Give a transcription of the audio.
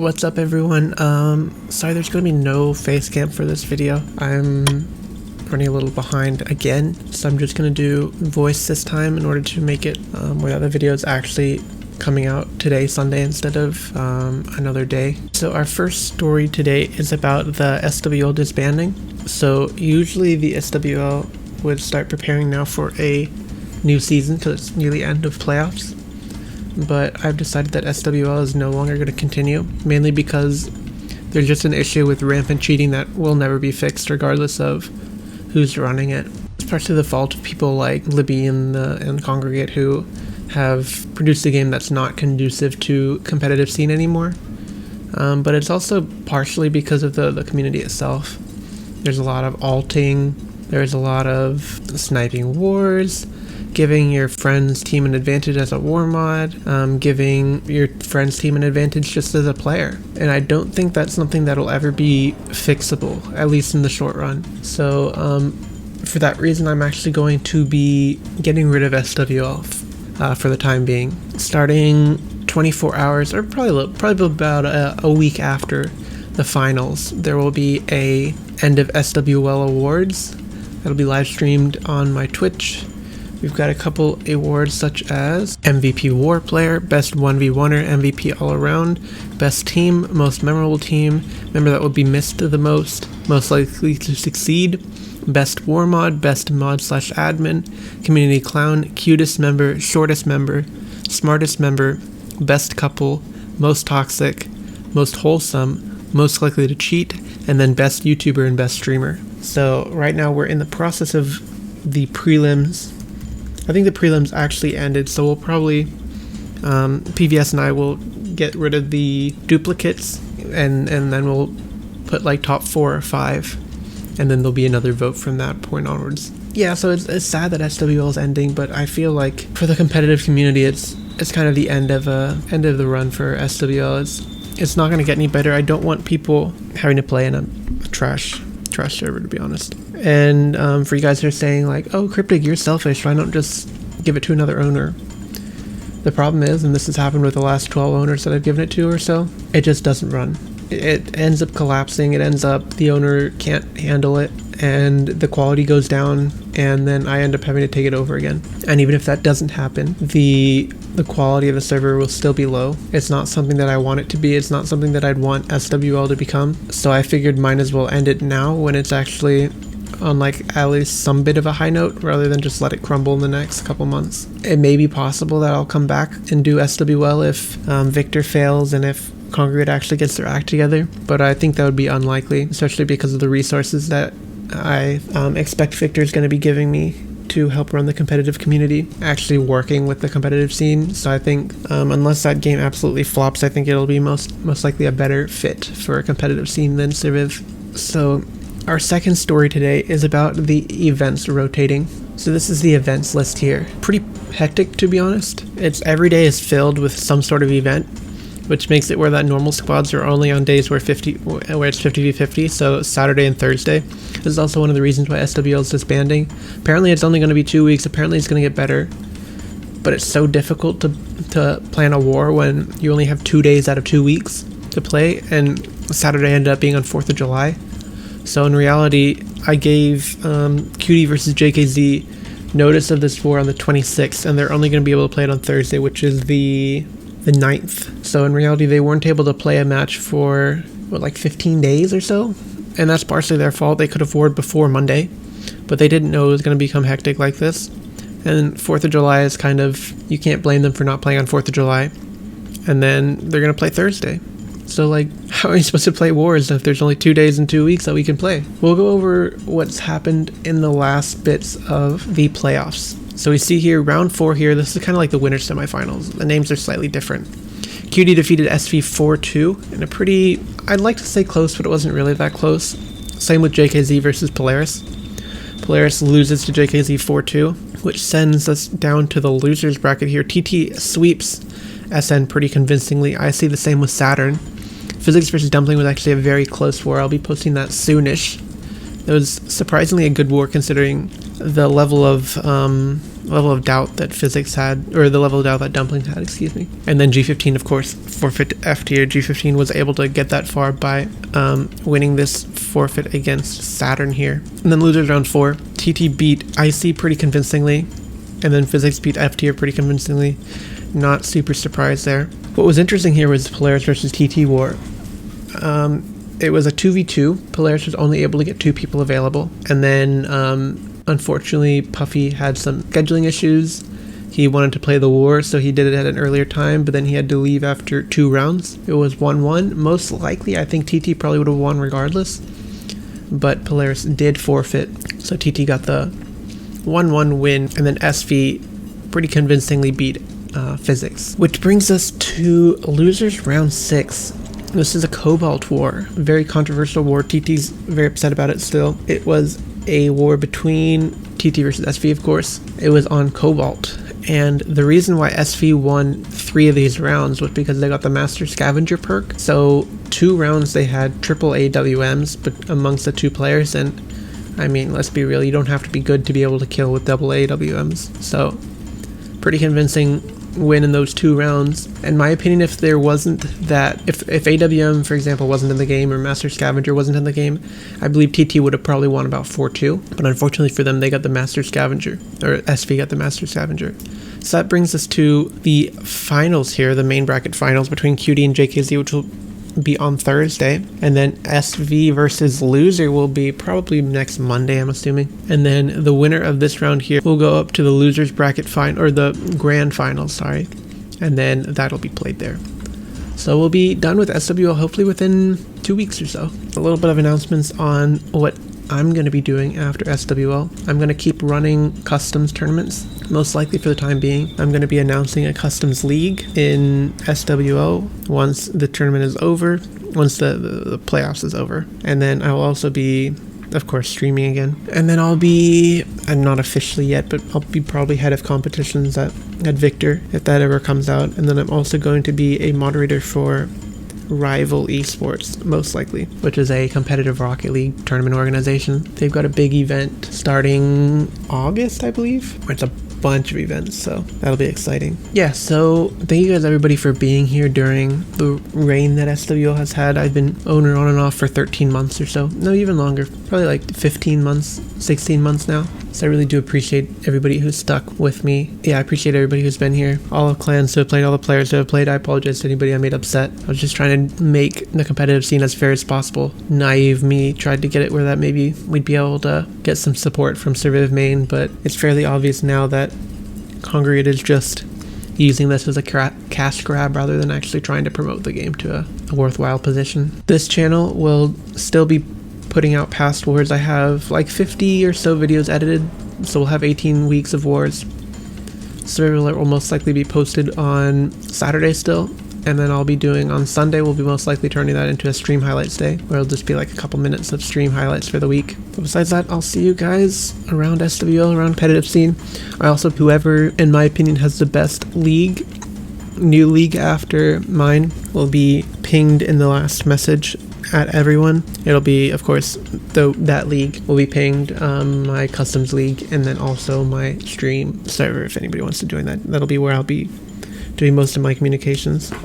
What's up, everyone? Sorry, there's gonna be no face cam for this video. I'm running a little behind again, so I'm just gonna do voice this time in order to make it where the video is actually coming out today, Sunday, instead of another day. So our first story today is about the SWL disbanding. So usually the SWL would start preparing now for a new season because it's near the end of playoffs. But I've decided that SWL is no longer going to continue, mainly because there's just an issue with rampant cheating that will never be fixed regardless of who's running it. It's partially the fault of people like Libby and Congregate who have produced a game that's not conducive to competitive scene anymore. But it's also partially because of the community itself. There's a lot of alting, there's a lot of sniping wars, giving your friend's team an advantage as a war mod, giving your friend's team an advantage just as a player. And I don't think that's something that'll ever be fixable, at least in the short run. So for that reason, I'm actually going to be getting rid of SWL for the time being. Starting 24 hours, or probably about a week after the finals, there will be a end of SWL Awards. That'll be live streamed on my Twitch. We've got a couple awards such as MVP War Player, Best 1v1er, MVP All Around, Best Team, Most Memorable Team, Member that would be missed the most likely to succeed, Best War Mod, Best Mod/Admin, Community Clown, Cutest Member, Shortest Member, Smartest Member, Best Couple, Most Toxic, Most Wholesome, Most Likely to Cheat, and then Best YouTuber and Best Streamer. So right now we're in the process of the prelims. I think the prelims actually ended, so we'll probably, PVS and I will get rid of the duplicates, and then we'll put like top 4 or 5, and then there'll be another vote from that point onwards. Yeah, so it's sad that SWL is ending, but I feel like for the competitive community, it's kind of the end of the run for SWL. It's not going to get any better. I don't want people having to play in a trash server, to be honest. And for you guys who are saying like, oh, Cryptic, you're selfish, why don't just give it to another owner? The problem is, and this has happened with the last 12 owners that I've given it to or so, it just doesn't run. It ends up collapsing, the owner can't handle it, and the quality goes down, and then I end up having to take it over again. And even if that doesn't happen, the quality of the server will still be low. It's not something that I want it to be. It's not something that I'd want SWL to become. So I figured might as well end it now when it's actually on like at least some bit of a high note, rather than just let it crumble in the next couple months. It may be possible that I'll come back and do SWL if Victor fails and if Congregate actually gets their act together, but I think that would be unlikely, especially because of the resources that I expect Victor is going to be giving me to help run the competitive community, actually working with the competitive scene. So I think unless that game absolutely flops, I think it'll be most likely a better fit for a competitive scene than Surviv. So our second story today is about the events rotating. So this is the events list here. Pretty hectic, to be honest. Every day is filled with some sort of event, which makes it where that normal squads are only on days where it's 50v50, so Saturday and Thursday. This is also one of the reasons why SWL is disbanding. Apparently it's only going to be 2 weeks, apparently it's going to get better, but it's so difficult to plan a war when you only have 2 days out of 2 weeks to play, and Saturday ended up being on 4th of July. So in reality, I gave Cutie versus JKZ notice of this war on the 26th, and they're only going to be able to play it on Thursday, which is the 9th. So in reality, they weren't able to play a match for, like 15 days or so? And that's partially their fault. They could have warred before Monday, but they didn't know it was going to become hectic like this. And 4th of July is kind of, you can't blame them for not playing on 4th of July. And then they're going to play Thursday. So like, how are you supposed to play wars if there's only 2 days and 2 weeks that we can play? We'll go over what's happened in the last bits of the playoffs. So we see here, round 4 here, this is kind of like the winter semifinals. The names are slightly different. QD defeated SV 4-2 in a pretty, I'd like to say close, but it wasn't really that close. Same with JKZ versus Polaris. Polaris loses to JKZ 4-2, which sends us down to the losers bracket here. TT sweeps SN pretty convincingly. I see the same with Saturn. Physics versus Dumpling was actually a very close war. I'll be posting that soonish. It was surprisingly a good war considering the level of level of doubt that Physics had, or the level of doubt that Dumplings had, excuse me. And then G15, of course, forfeit to F tier. G15 was able to get that far by winning this forfeit against Saturn here. And then losers round 4, TT beat Icy pretty convincingly, and then Physics beat F tier pretty convincingly. Not super surprised there. What was interesting here was Polaris versus TT War. It was a 2v2. Polaris was only able to get 2 people available, and then unfortunately Puffy had some scheduling issues. He wanted to play the war, so he did it at an earlier time, but then he had to leave after 2 rounds. It was 1-1. Most likely, I think TT probably would have won regardless, but Polaris did forfeit, so TT got the 1-1 win, and then SV pretty convincingly beat Physics. Which brings us to losers round 6. This is a Cobalt war, very controversial war. TT's very upset about it still. It was a war between TT versus SV, of course. It was on Cobalt, and the reason why SV won 3 of these rounds was because they got the Master Scavenger perk. So 2 rounds they had triple AWMs, but amongst the 2 players, and I mean, let's be real, you don't have to be good to be able to kill with double AWMs. So pretty convincing win in those 2 rounds. In my opinion, if there wasn't that, if AWM, for example, wasn't in the game, or Master Scavenger wasn't in the game, I believe TT would have probably won about 4-2. But unfortunately for them, they got the Master Scavenger, or SV got the Master Scavenger. So that brings us to the finals here, the main bracket finals between QD and JKZ, which will be on Thursday, and then SV versus loser will be probably next Monday, I'm assuming. And then the winner of this round here will go up to the losers bracket or the grand finals, sorry, and then that'll be played there. So we'll be done with SWL hopefully within 2 weeks or so. A little bit of announcements on what I'm going to be doing after SWL. I'm going to keep running customs tournaments, most likely for the time being. I'm going to be announcing a customs league in SWL once the tournament is over, once the playoffs is over. And then I will also be, of course, streaming again. And then I'm not officially yet, but I'll be probably head of competitions at Victor, if that ever comes out. And then I'm also going to be a moderator for Rival Esports, most likely, which is a competitive Rocket League tournament organization. They've got a big event starting August, I believe. It's a bunch of events, so that'll be exciting. Yeah, so thank you guys everybody for being here during the reign that SWL has had. I've been owner on and off for 13 months or so. No, even longer. Probably like 15 months, 16 months now. So I really do appreciate everybody who's stuck with me. Yeah, I appreciate everybody who's been here. All the clans who have played, all the players who have played. I apologize to anybody I made upset. I was just trying to make the competitive scene as fair as possible. Naive me tried to get it where that maybe we'd be able to get some support from Surviv main, but it's fairly obvious now that Congregate is just using this as a cash grab rather than actually trying to promote the game to a worthwhile position. This channel will still be putting out past wars. I have like 50 or so videos edited, so we'll have 18 weeks of wars. Survival will most likely be posted on Saturday still, and then I'll be doing on Sunday, we'll be most likely turning that into a stream highlights day, where it'll just be like a couple minutes of stream highlights for the week. But besides that, I'll see you guys around SWL, around competitive scene. I also, whoever in my opinion has the best league, new league after mine, will be pinged in the last message at everyone. It'll be, of course, that league will be pinged, my customs league, and then also my stream server if anybody wants to join that. That'll be where I'll be doing most of my communications.